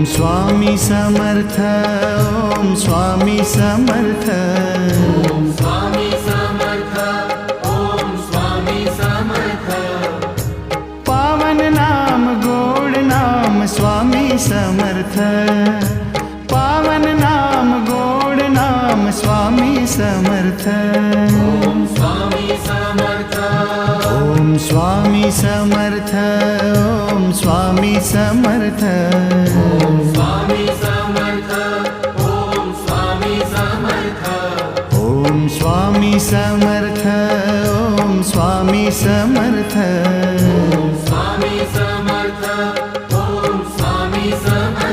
स्वामी समर्थ, ओम स्वामी समर्थ, ओम स्वामी समर्थ, ओम स्वामी समर्थ। पावन नाम गोड नाम स्वामी समर्थ, पावन नाम गोड नाम स्वामी समर्थ। ओम स्वामी समर्थ, ओम स्वामी समर्थ, ओम स्वामी समर्थ, ओम स्वामी समर्थ, ओम स्वामी समर्थ। ओम स्वामी समर्थ, ओम स्वामी समर्थ, ओम स्वामी समर्थ, ओम स्वामी समर्थ।